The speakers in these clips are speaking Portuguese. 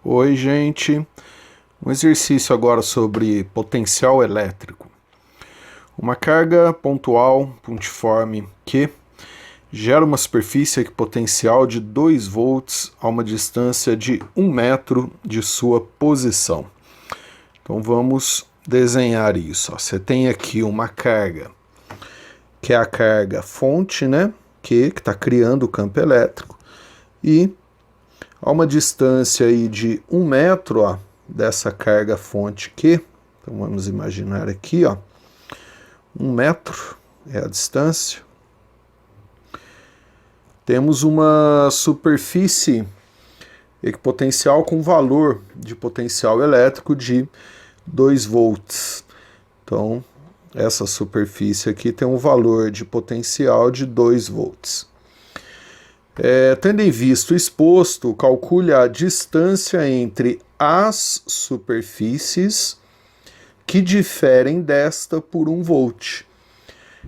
Oi, gente. Um exercício agora sobre potencial elétrico. Uma carga pontual, pontiforme, que gera uma superfície potencial de 2 volts a uma distância de 1 metro de sua posição. Então vamos desenhar isso. Você tem aqui uma carga, que é a carga fonte, né? Que está criando o campo elétrico. E a uma distância aí de 1 metro, ó, dessa carga fonte Q, então vamos imaginar aqui, ó, 1 metro é a distância. Temos uma superfície equipotencial com valor de potencial elétrico de 2 volts. Então, essa superfície aqui tem um valor de potencial de 2 volts. Tendo em vista o exposto, calcule a distância entre as superfícies que diferem desta por 1 volt.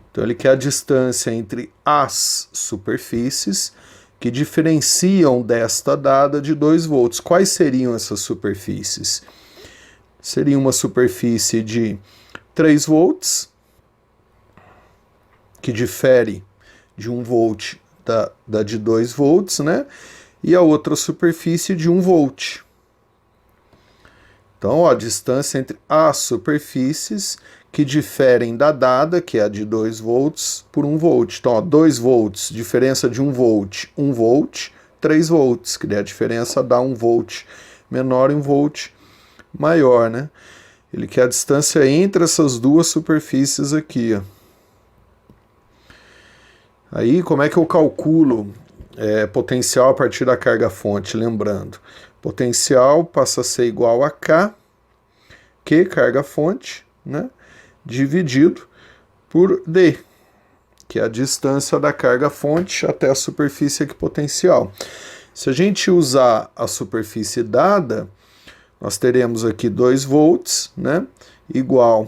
Então ele quer a distância entre as superfícies que diferenciam desta dada de 2 volts. Quais seriam essas superfícies? Seria uma superfície de 3 volts, que difere de 1 volt da de 2 volts, né? E a outra superfície de 1 volt. Então, ó, a distância entre as superfícies que diferem da dada, que é a de 2 volts, por 1 volt. Então, ó, 2 volts, diferença de 1 volt, 1 volt, 3 volts, que daí a diferença dá 1 volt menor e 1 volt maior, né? Ele quer a distância entre essas duas superfícies aqui, ó. Aí, como é que eu calculo potencial a partir da carga fonte? Lembrando, potencial passa a ser igual a K, que carga fonte, né, dividido por D, que é a distância da carga fonte até a superfície equipotencial. Se a gente usar a superfície dada, nós teremos aqui 2 volts, né, igual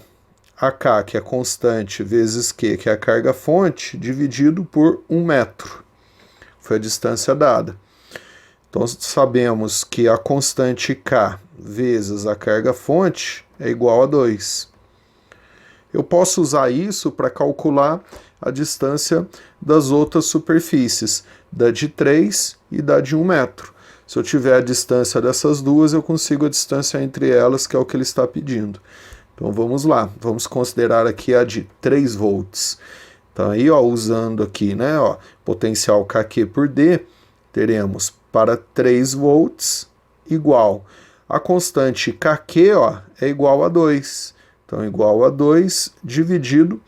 a K, que é constante, vezes Q, que é a carga fonte, dividido por 1 metro. Foi a distância dada. Então, sabemos que a constante K vezes a carga fonte é igual a 2. Eu posso usar isso para calcular a distância das outras superfícies, da de 3 e da de 1 metro. Se eu tiver a distância dessas duas, eu consigo a distância entre elas, que é o que ele está pedindo. Então vamos lá, vamos considerar aqui a de 3 volts. Então aí, ó, usando aqui, né, ó, potencial KQ por D, teremos para 3 volts igual a constante KQ, ó, é igual a 2. Então igual a 2 dividido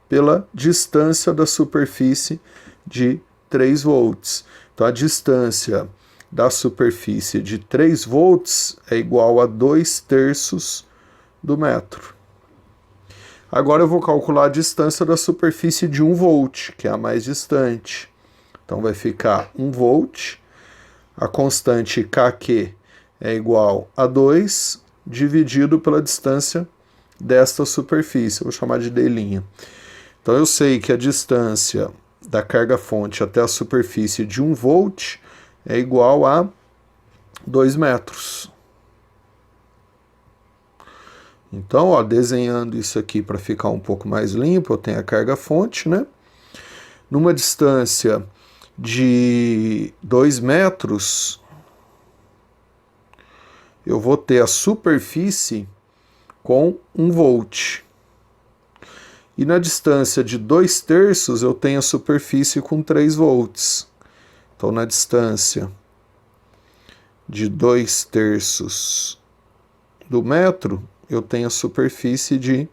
pela distância da superfície de 3 volts. Então a distância da superfície de 3 volts é igual a 2/3 do metro. Agora eu vou calcular a distância da superfície de 1 volt, que é a mais distante. Então vai ficar 1 volt, a constante KQ é igual a 2, dividido pela distância desta superfície. Eu vou chamar de D'. Então eu sei que a distância da carga fonte até a superfície de 1 volt é igual a 2 metros. Então, ó, desenhando isso aqui para ficar um pouco mais limpo, eu tenho a carga fonte, né? Numa distância de 2 metros, eu vou ter a superfície com 1 volt. E na distância de 2/3, eu tenho a superfície com 3 volts. Então, na distância de 2/3 do metro, eu tenho a superfície de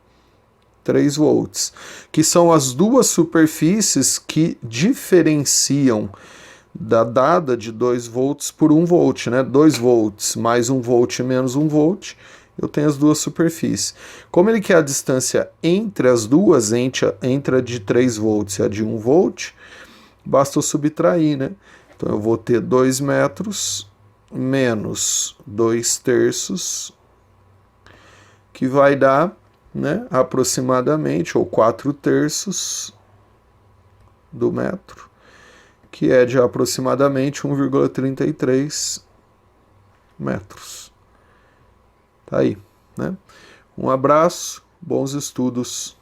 3 volts, que são as duas superfícies que diferenciam da dada de 2 volts por 1 volt, né? 2 volts mais 1 volt menos 1 volt, eu tenho as duas superfícies. Como ele quer a distância entre as duas, entre a de 3 volts e a de 1 volt, basta eu subtrair, né? Então eu vou ter 2 metros menos 2/3, que vai dar, né, aproximadamente, ou 4/3 do metro, que é de aproximadamente 1,33 metros. Tá aí, né? Um abraço, bons estudos.